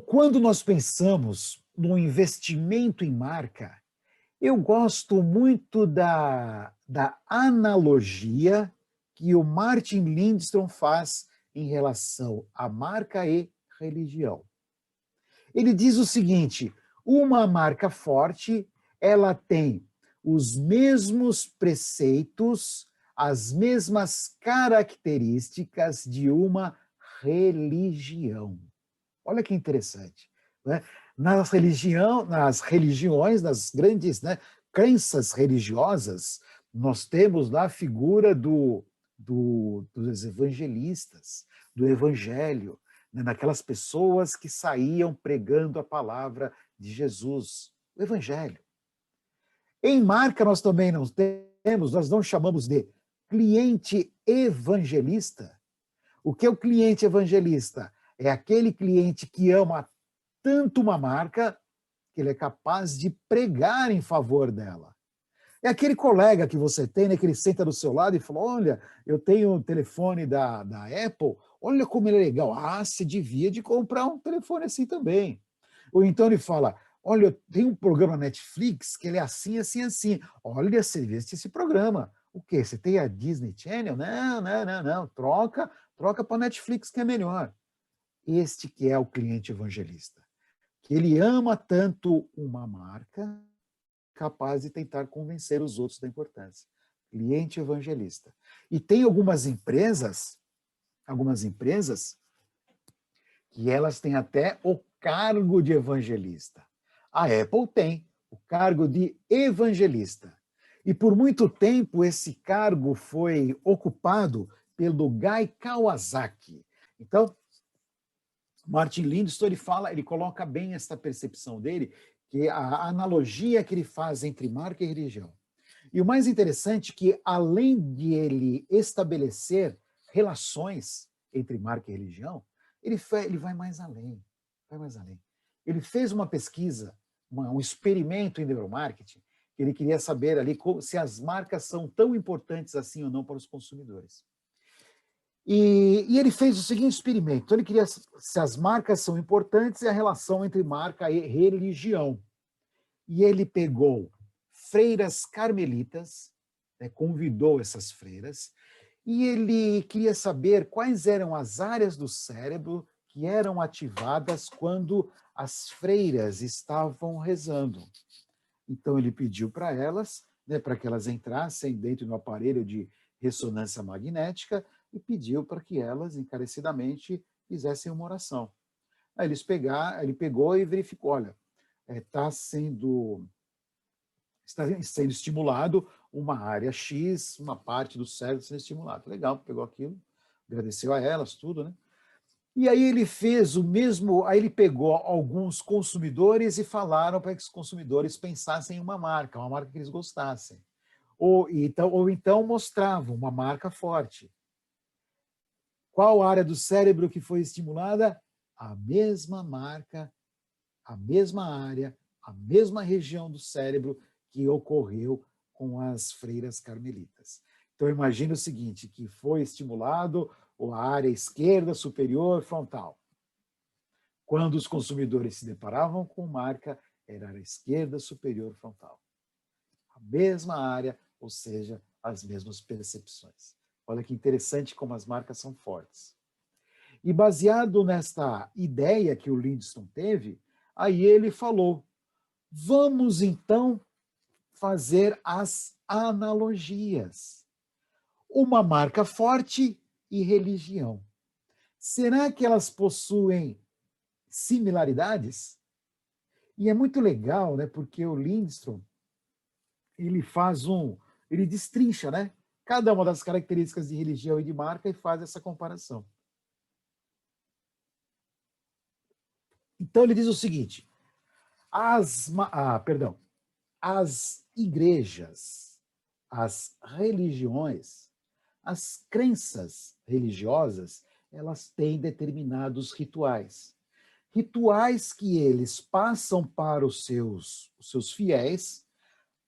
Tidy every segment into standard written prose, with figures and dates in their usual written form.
Quando nós pensamos no investimento em marca, eu gosto muito da analogia que o Martin Lindstrom faz em relação à marca e religião. Ele diz o seguinte: uma marca forte, ela tem os mesmos preceitos, as mesmas características de uma religião. Olha que interessante. Né? Nas religiões, nas grandes, né, crenças religiosas, nós temos lá a figura dos evangelistas, do evangelho, né, daquelas pessoas que saíam pregando a palavra de Jesus, o evangelho. Em marca nós também não temos, nós não chamamos de cliente evangelista. O que é o cliente evangelista? É aquele cliente que ama tanto uma marca que ele é capaz de pregar em favor dela. É aquele colega que você tem, né, que ele senta do seu lado e fala: olha, eu tenho um telefone da Apple, olha como ele é legal. Ah, você devia de comprar um telefone assim também. Ou então ele fala: olha, tem um programa Netflix que ele é assim, assim, assim. Olha, você devia assistir esse programa. O quê? Você tem a Disney Channel? Não, não, não, não. Troca para Netflix que é melhor. Este que é o cliente evangelista, que ele ama tanto uma marca, capaz de tentar convencer os outros da importância. Cliente evangelista. E tem algumas empresas que elas têm até o cargo de evangelista. A Apple tem o cargo de evangelista. E por muito tempo esse cargo foi ocupado pelo Guy Kawasaki. Então, Martin Lindstrom, ele coloca bem essa percepção dele, que a analogia que ele faz entre marca e religião. E o mais interessante é que, além de ele estabelecer relações entre marca e religião, ele vai mais além. Vai mais além. Ele fez uma pesquisa, um experimento em neuromarketing, que ele queria saber ali se as marcas são tão importantes assim ou não para os consumidores. E ele fez o seguinte experimento. Então, ele queria se as marcas são importantes e a relação entre marca e religião. E ele pegou freiras carmelitas, né, convidou essas freiras, e ele queria saber quais eram as áreas do cérebro que eram ativadas quando as freiras estavam rezando. Então, ele pediu para elas, né, para que elas entrassem dentro do aparelho de ressonância magnética e pediu para que elas, encarecidamente, fizessem uma oração. Aí ele pegou e verificou, olha, está sendo estimulado uma área X, uma parte do cérebro sendo estimulado. Legal, pegou aquilo, agradeceu a elas, tudo, né? E aí ele fez o mesmo, aí ele pegou alguns consumidores e falaram para que os consumidores pensassem em uma marca que eles gostassem. Ou então mostravam uma marca forte. Qual área do cérebro que foi estimulada? A mesma marca, a mesma área, a mesma região do cérebro que ocorreu com as freiras carmelitas. Então, imagine o seguinte, que foi estimulado a área esquerda superior frontal. Quando os consumidores se deparavam com marca, era a área esquerda superior frontal. A mesma área, ou seja, as mesmas percepções. Olha que interessante como as marcas são fortes. E baseado nesta ideia que o Lindstrom teve, aí ele falou: vamos então fazer as analogias. Uma marca forte e religião. Será que elas possuem similaridades? E é muito legal, né, porque o Lindstrom, ele destrincha, né, cada uma das características de religião e de marca e faz essa comparação. Então ele diz o seguinte: as igrejas, as religiões, as crenças religiosas, elas têm determinados rituais. Rituais que eles passam para os seus fiéis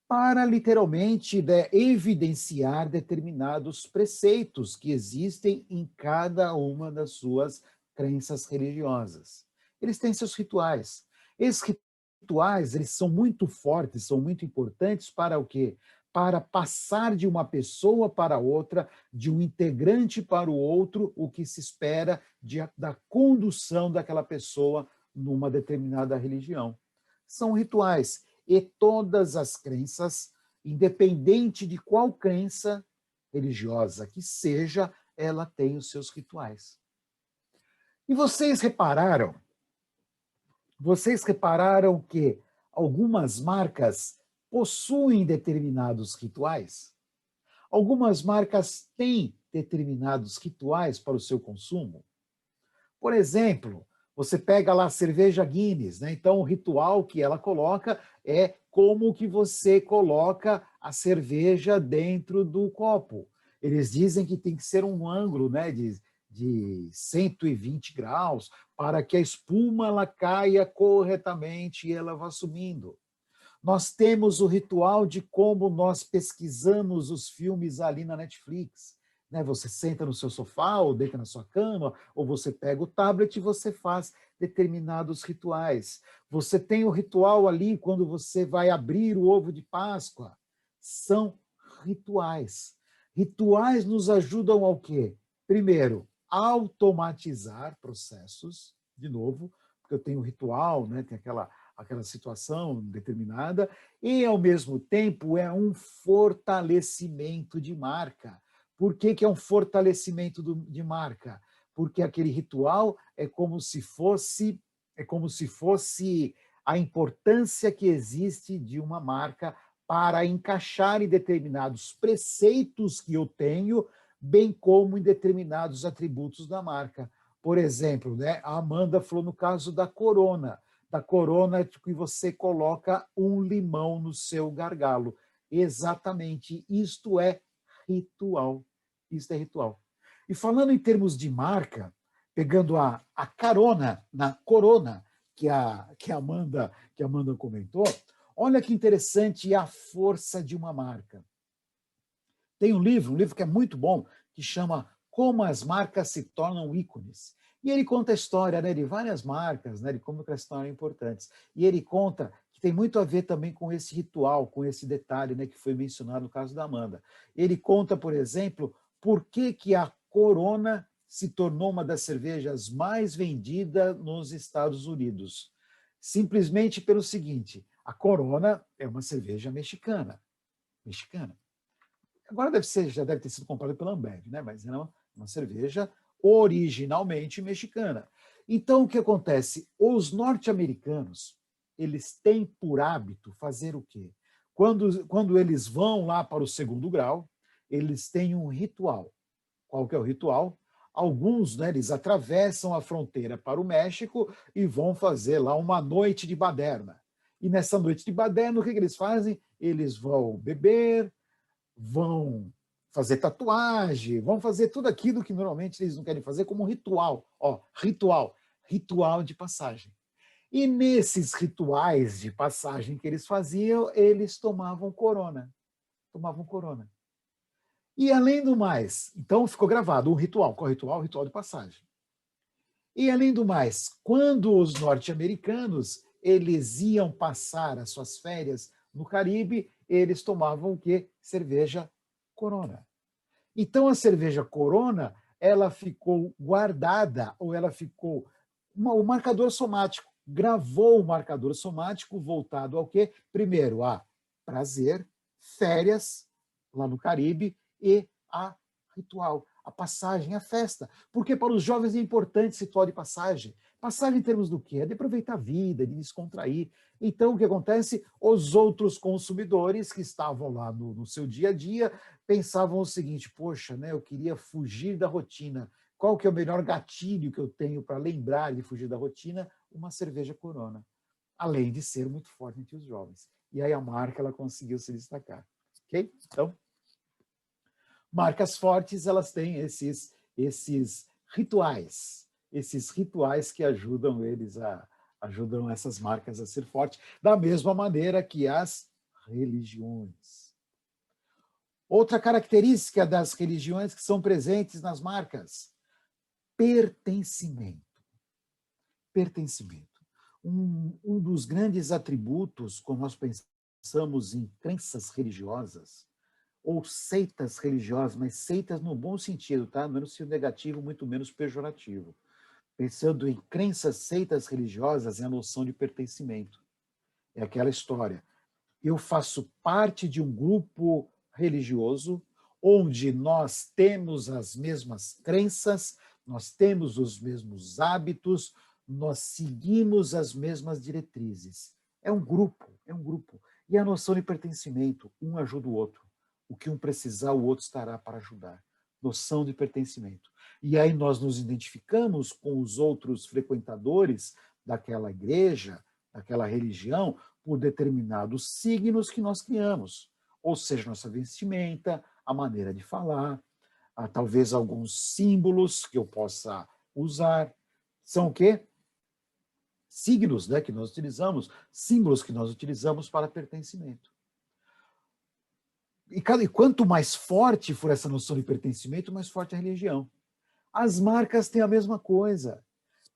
para literalmente evidenciar determinados preceitos que existem em cada uma das suas crenças religiosas. eles têm seus rituais. Esses rituais, eles são muito fortes, são muito importantes para o quê? Para passar de uma pessoa para outra, de um integrante para o outro, o que se espera da condução daquela pessoa numa determinada religião. São rituais. E todas as crenças, independente de qual crença religiosa que seja, ela tem os seus rituais. E vocês repararam que algumas marcas possuem determinados rituais? Algumas marcas têm determinados rituais para o seu consumo? Por exemplo, você pega lá a cerveja Guinness, né? Então o ritual que ela coloca é como que você coloca a cerveja dentro do copo. Eles dizem que tem que ser um ângulo, né, de 120 graus para que a espuma ela caia corretamente e ela vá subindo. Nós temos o ritual de como nós pesquisamos os filmes ali na Netflix. Né? Você senta no seu sofá, ou deita na sua cama, ou você pega o tablet e você faz determinados rituais. Você tem o ritual ali quando você vai abrir o ovo de Páscoa. São rituais. Rituais nos ajudam ao quê? Primeiro, automatizar processos, de novo, porque eu tenho um ritual, né? Tem aquela situação determinada, e, ao mesmo tempo, é um fortalecimento de marca. Por que é um fortalecimento de marca? Porque aquele ritual é como se fosse a importância que existe de uma marca para encaixar em determinados preceitos que eu tenho, bem como em determinados atributos da marca. Por exemplo, né, a Amanda falou no caso da Corona que você coloca um limão no seu gargalo. Exatamente, isto é ritual. Isto é ritual. E falando em termos de marca, pegando a carona na Corona, que a Amanda comentou, olha que interessante a força de uma marca. Tem um livro que é muito bom, que chama Como as Marcas se Tornam Ícones. E ele conta a história, né, de várias marcas, né, de como elas se tornam importantes. E ele conta que tem muito a ver também com esse ritual, com esse detalhe, né, que foi mencionado no caso da Amanda. Ele conta, por exemplo, por que a Corona se tornou uma das cervejas mais vendidas nos Estados Unidos. Simplesmente pelo seguinte, a Corona é uma cerveja mexicana. Agora já deve ter sido comprada pela Ambev, né? Mas era uma cerveja originalmente mexicana. Então, o que acontece? Os norte-americanos, eles têm por hábito fazer o quê? Quando eles vão lá para o segundo grau, eles têm um ritual. Qual que é o ritual? Alguns, né, eles atravessam a fronteira para o México e vão fazer lá uma noite de baderna. E nessa noite de baderna, o que eles fazem? Eles vão beber, vão fazer tatuagem, vão fazer tudo aquilo que normalmente eles não querem fazer como ritual. Ó, ritual de passagem. E nesses rituais de passagem que eles faziam, eles tomavam corona. E além do mais, então ficou gravado um ritual. Qual ritual? O ritual de passagem. E além do mais, quando os norte-americanos eles iam passar as suas férias no Caribe, eles tomavam o quê? Cerveja Corona. Então a cerveja Corona, ela ficou guardada, ou ela ficou o marcador somático, gravou o marcador somático voltado ao quê? Primeiro a prazer, férias lá no Caribe e a ritual, a passagem, a festa. Porque para os jovens é importante esse ritual de passagem. Passagem em termos do quê? É de aproveitar a vida, de descontrair. Então, o que acontece? Os outros consumidores que estavam lá no seu dia a dia pensavam o seguinte, poxa, né, eu queria fugir da rotina. Qual que é o melhor gatilho que eu tenho para lembrar de fugir da rotina? Uma cerveja Corona. Além de ser muito forte entre os jovens. E aí a marca ela conseguiu se destacar. Ok? Então, marcas fortes, elas têm esses rituais que ajudam essas marcas a ser fortes, da mesma maneira que as religiões. Outra característica das religiões que são presentes nas marcas, pertencimento. Pertencimento. Um dos grandes atributos, quando nós pensamos em crenças religiosas, ou seitas religiosas, mas seitas no bom sentido, tá? Não no sentido negativo, muito menos pejorativo. Pensando em crenças, seitas religiosas, é a noção de pertencimento. É aquela história. Eu faço parte de um grupo religioso onde nós temos as mesmas crenças, nós temos os mesmos hábitos, nós seguimos as mesmas diretrizes. É um grupo, é um grupo. E a noção de pertencimento, um ajuda o outro. O que um precisar, o outro estará para ajudar. Noção de pertencimento. E aí nós nos identificamos com os outros frequentadores daquela igreja, daquela religião, por determinados signos que nós criamos. Ou seja, nossa vestimenta, a maneira de falar, talvez alguns símbolos que eu possa usar. São o quê? Signos, né, que nós utilizamos, símbolos que nós utilizamos para pertencimento. E quanto mais forte for essa noção de pertencimento, mais forte a religião. As marcas têm a mesma coisa.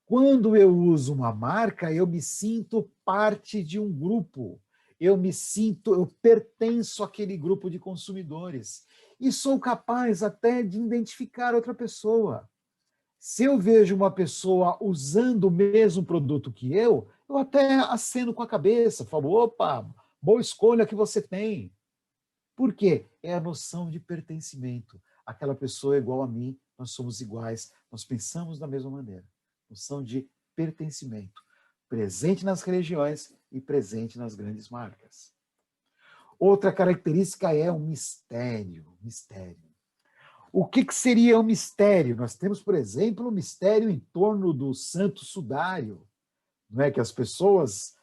Quando eu uso uma marca, eu me sinto parte de um grupo. Eu pertenço àquele grupo de consumidores. E sou capaz até de identificar outra pessoa. Se eu vejo uma pessoa usando o mesmo produto que eu até aceno com a cabeça, falo, opa, boa escolha que você tem. Por quê? É a noção de pertencimento. Aquela pessoa é igual a mim, nós somos iguais, nós pensamos da mesma maneira. Noção de pertencimento. Presente nas religiões e presente nas grandes marcas. Outra característica é o mistério. Mistério. O que seria o mistério? Nós temos, por exemplo, o mistério em torno do Santo Sudário, não é que as pessoas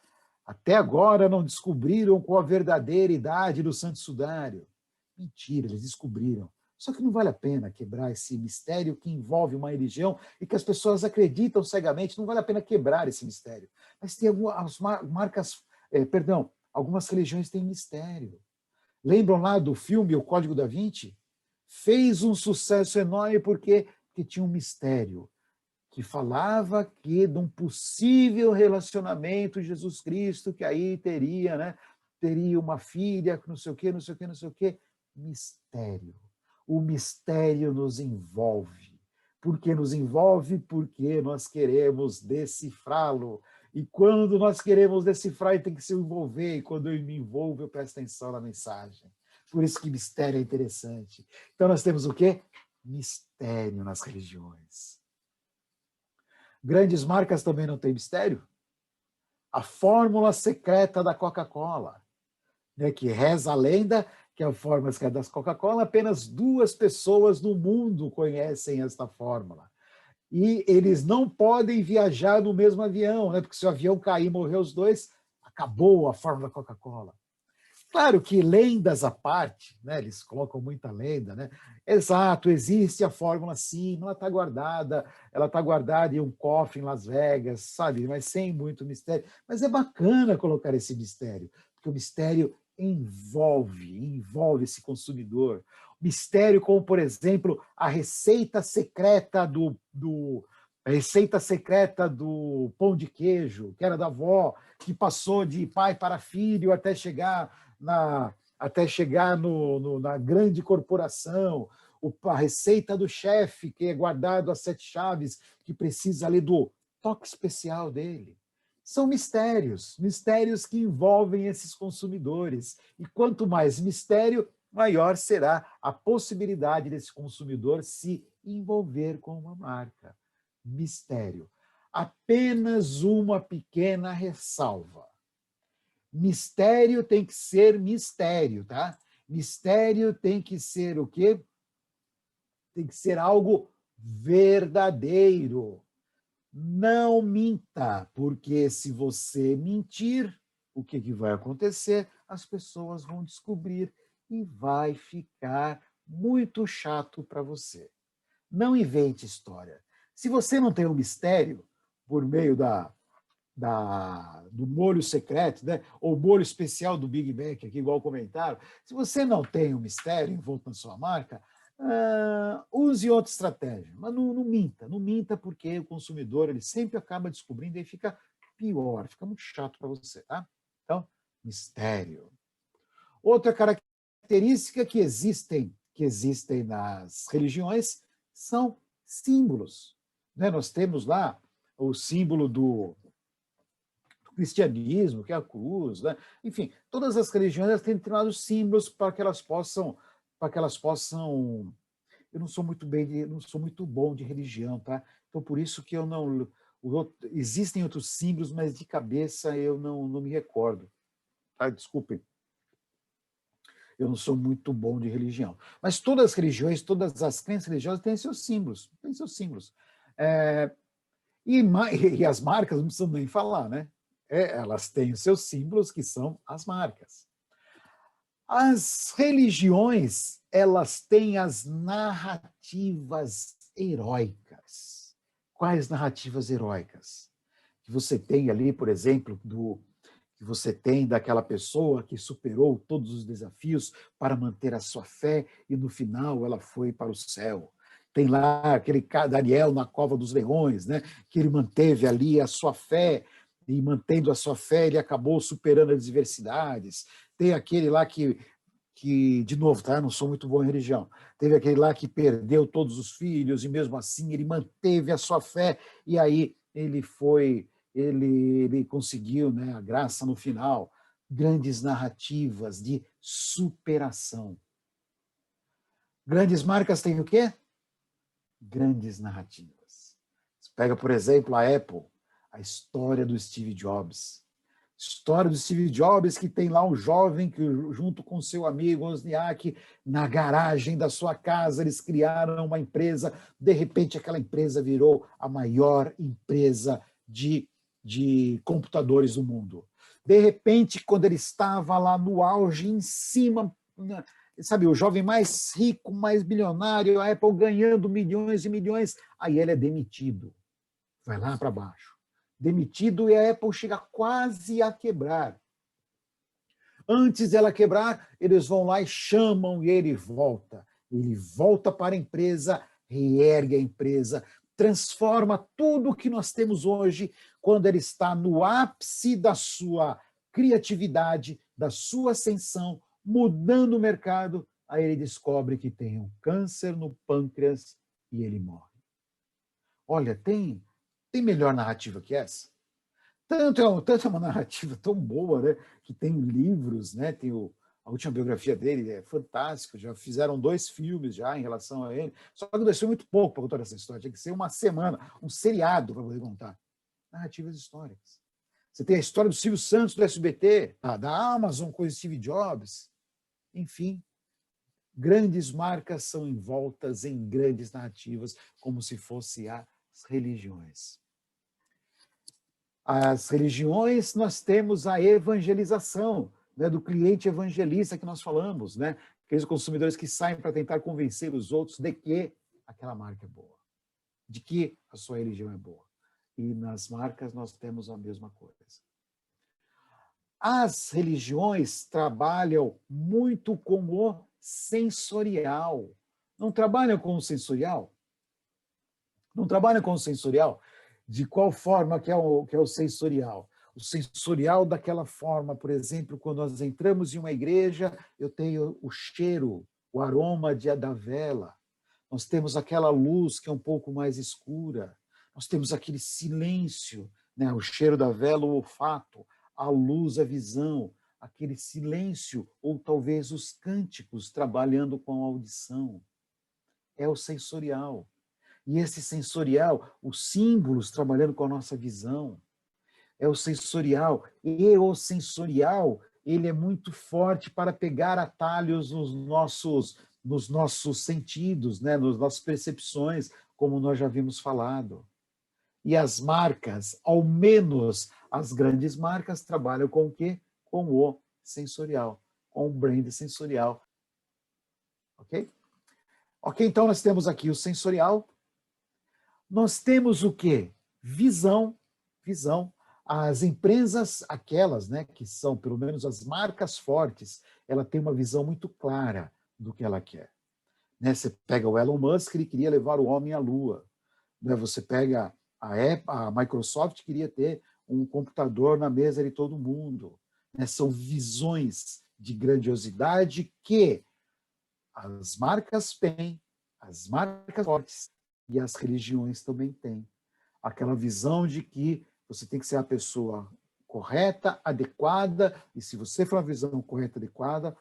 até agora não descobriram qual a verdadeira idade do Santo Sudário. Mentira, eles descobriram. Só que não vale a pena quebrar esse mistério que envolve uma religião e que as pessoas acreditam cegamente, não vale a pena quebrar esse mistério. Mas tem algumas marcas, algumas religiões têm mistério. Lembram lá do filme O Código da Vinci? Fez um sucesso enorme porque tinha um mistério que falava que de um possível relacionamento de Jesus Cristo, que aí teria, né, teria uma filha, não sei o quê, não sei o quê, não sei o quê. Mistério. O mistério nos envolve. Por que nos envolve? Porque nós queremos decifrá-lo. E quando nós queremos decifrar, tem que se envolver. E quando eu me envolvo, eu presto atenção na mensagem. Por isso que mistério é interessante. Então nós temos o quê? Mistério nas religiões. Grandes marcas também não têm mistério? A fórmula secreta da Coca-Cola, né, que reza a lenda que a fórmula secreta da Coca-Cola, apenas 2 pessoas no mundo conhecem esta fórmula. E eles não podem viajar no mesmo avião, né, porque se o avião cair e morrer os 2, acabou a fórmula Coca-Cola. Claro que lendas à parte, né, eles colocam muita lenda, né? Exato, existe a fórmula sim, ela está guardada em um cofre em Las Vegas, sabe? Mas sem muito mistério. Mas é bacana colocar esse mistério, porque o mistério envolve esse consumidor. Mistério como, por exemplo, a receita secreta a receita secreta do pão de queijo, que era da avó, que passou de pai para filho até chegar na grande corporação, a receita do chefe, que é guardado às 7 chaves, que precisa ali do toque especial dele. São mistérios que envolvem esses consumidores. E quanto mais mistério, maior será a possibilidade desse consumidor se envolver com uma marca. Mistério. Apenas uma pequena ressalva. Mistério tem que ser mistério, tá? Mistério tem que ser o quê? Tem que ser algo verdadeiro. Não minta, porque se você mentir, o que vai acontecer? As pessoas vão descobrir e vai ficar muito chato para você. Não invente história. Se você não tem um mistério por meio do molho secreto, né? Ou molho especial do Big Mac, aqui igual comentaram, se você não tem um mistério envolto na sua marca, use outra estratégia, mas não minta. Não minta porque o consumidor ele sempre acaba descobrindo e fica pior, fica muito chato para você. Tá? Então, mistério. Outra característica que existem nas religiões são símbolos. Né? Nós temos lá o símbolo do cristianismo, que é a cruz, né? Enfim, todas as religiões têm determinados símbolos para que elas possam, eu não sou não sou muito bom de religião, tá? Então por isso que eu não existem outros símbolos, mas de cabeça eu não me recordo. Tá? Desculpem. Eu não sou muito bom de religião. Mas todas as religiões, todas as crenças religiosas têm seus símbolos. Têm seus símbolos. E as marcas, não precisam nem falar, né? Elas têm os seus símbolos, que são as marcas. As religiões, elas têm as narrativas heróicas. Quais narrativas heróicas? Que você tem ali, por exemplo, que você tem daquela pessoa que superou todos os desafios para manter a sua fé e no final ela foi para o céu. Tem lá aquele Daniel na cova dos leões, né? Que ele manteve ali a sua fé e mantendo a sua fé ele acabou superando as adversidades. Tem aquele lá que de novo, tá? Não sou muito bom em religião. Teve aquele lá que perdeu todos os filhos e mesmo assim ele manteve a sua fé e aí ele conseguiu, né, a graça no final. Grandes narrativas de superação. Grandes marcas têm o quê? Grandes narrativas. Você pega, por exemplo, a Apple, a história do Steve Jobs. História do Steve Jobs, que tem lá um jovem que, junto com seu amigo Wozniak, na garagem da sua casa, eles criaram uma empresa. De repente, aquela empresa virou a maior empresa de computadores do mundo. De repente, quando ele estava lá no auge, em cima, sabe, o jovem mais rico, mais bilionário, a Apple ganhando milhões e milhões, aí ele é demitido. Vai lá para baixo. Demitido e a Apple chega quase a quebrar. Antes dela quebrar, eles vão lá e chamam e ele volta. Ele volta para a empresa, reergue a empresa, transforma tudo o que nós temos hoje quando ele está no ápice da sua criatividade, da sua ascensão, mudando o mercado, aí ele descobre que tem um câncer no pâncreas e ele morre. Olha, tem melhor narrativa que essa? Tanto é uma narrativa tão boa, né? Que tem livros, né? Tem a última biografia dele, é fantástico, já fizeram 2 filmes já em relação a ele, só que deixou muito pouco para contar essa história, tinha que ser uma semana, um seriado para poder contar. Narrativas históricas. Você tem a história do Silvio Santos, do SBT, da Amazon com o Steve Jobs, enfim. Grandes marcas são envoltas em grandes narrativas, como se fossem as religiões. As religiões, nós temos a evangelização, né, do cliente evangelista que nós falamos, né? Aqueles consumidores que saem para tentar convencer os outros de que aquela marca é boa, de que a sua religião é boa. E nas marcas nós temos a mesma coisa. As religiões trabalham muito com o sensorial. Não trabalham com o sensorial? Não trabalham com o sensorial? De qual forma que é o sensorial? O sensorial daquela forma, por exemplo, quando nós entramos em uma igreja, eu tenho o cheiro, o aroma da vela. Nós temos aquela luz que é um pouco mais escura. Nós temos aquele silêncio, né? O cheiro da vela, o olfato, a luz, a visão, aquele silêncio, ou talvez os cânticos trabalhando com a audição. É o sensorial. E esse sensorial, os símbolos trabalhando com a nossa visão, é o sensorial. E o sensorial, ele é muito forte para pegar atalhos nos nossos sentidos, né? Nas nossas percepções, como nós já vimos falado. E as marcas, ao menos as grandes marcas, trabalham com o quê? Com o sensorial, com o brand sensorial. Ok? Ok, então nós temos aqui o sensorial. Nós temos o quê? Visão. As empresas, aquelas, né, que são pelo menos as marcas fortes, ela tem uma visão muito clara do que ela quer. né? Você pega o Elon Musk, ele queria levar o homem à Lua. Né? Você pega a Apple, a Microsoft queria ter um computador na mesa de todo mundo. Né? São visões de grandiosidade que as marcas têm, as marcas fortes e as religiões também têm. Aquela visão de que você tem que ser a pessoa correta, adequada, e se você for uma visão correta, adequada,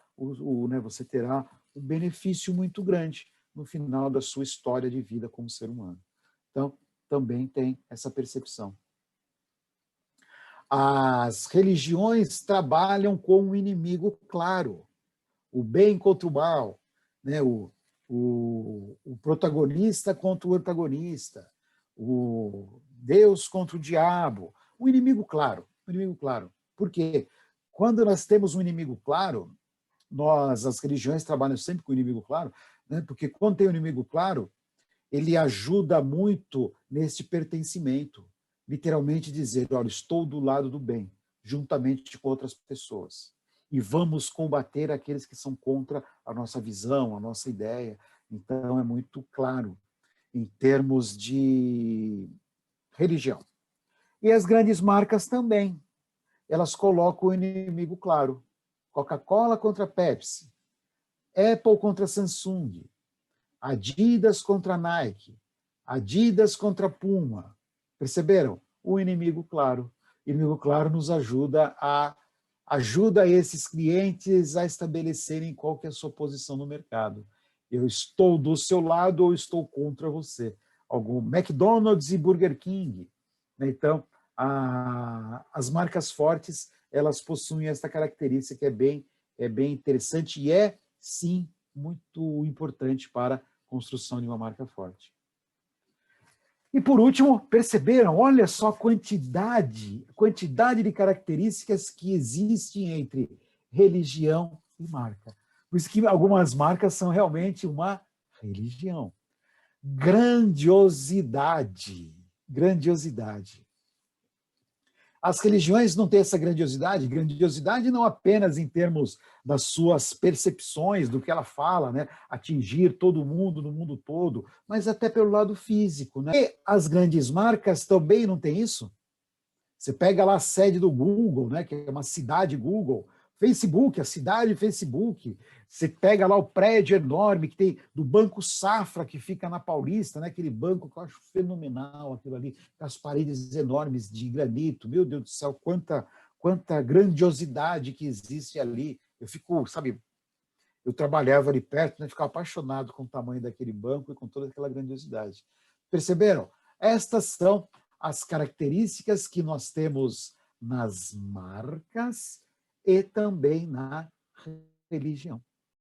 né, você terá um benefício muito grande no final da sua história de vida como ser humano. Então, também tem essa percepção. As religiões trabalham com um inimigo claro, o bem contra o mal, né? O protagonista contra o antagonista, o Deus contra o diabo, o inimigo claro, o inimigo claro. Por quê? Quando nós temos um inimigo claro, as religiões trabalham sempre com o inimigo claro, né? Porque quando tem um inimigo claro, ele ajuda muito nesse pertencimento, literalmente dizer, olha, estou do lado do bem, juntamente com outras pessoas. E vamos combater aqueles que são contra a nossa visão, a nossa ideia. Então, é muito claro em termos de religião. E as grandes marcas também. Elas colocam o inimigo claro. Coca-Cola contra Pepsi, Apple contra Samsung, Adidas contra Nike, Adidas contra Puma. Perceberam? O inimigo claro. O inimigo claro nos ajuda esses clientes a estabelecerem qual que é a sua posição no mercado. Eu estou do seu lado ou estou contra você. Algum McDonald's e Burger King. Então, as marcas fortes, elas possuem essa característica que é bem interessante e é, sim, muito importante para a construção de uma marca forte. E, por último, perceberam, olha só a quantidade de características que existem entre religião e marca. Por isso que algumas marcas são realmente uma religião. Grandiosidade. As religiões não têm essa grandiosidade não apenas em termos das suas percepções, do que ela fala, né? Atingir todo mundo, no mundo todo, mas até pelo lado físico. Né? E as grandes marcas também não têm isso? Você pega lá a sede do Google, né? Que é uma cidade Google, Facebook, a cidade Facebook. Você pega lá o prédio enorme que tem do Banco Safra, que fica na Paulista, né? Aquele banco que eu acho fenomenal, aquilo ali, com as paredes enormes de granito. Meu Deus do céu, quanta grandiosidade que existe ali. Eu fico, sabe, eu trabalhava ali perto, né? Ficava apaixonado com o tamanho daquele banco e com toda aquela grandiosidade. Perceberam? Estas são as características que nós temos nas marcas e também na religião.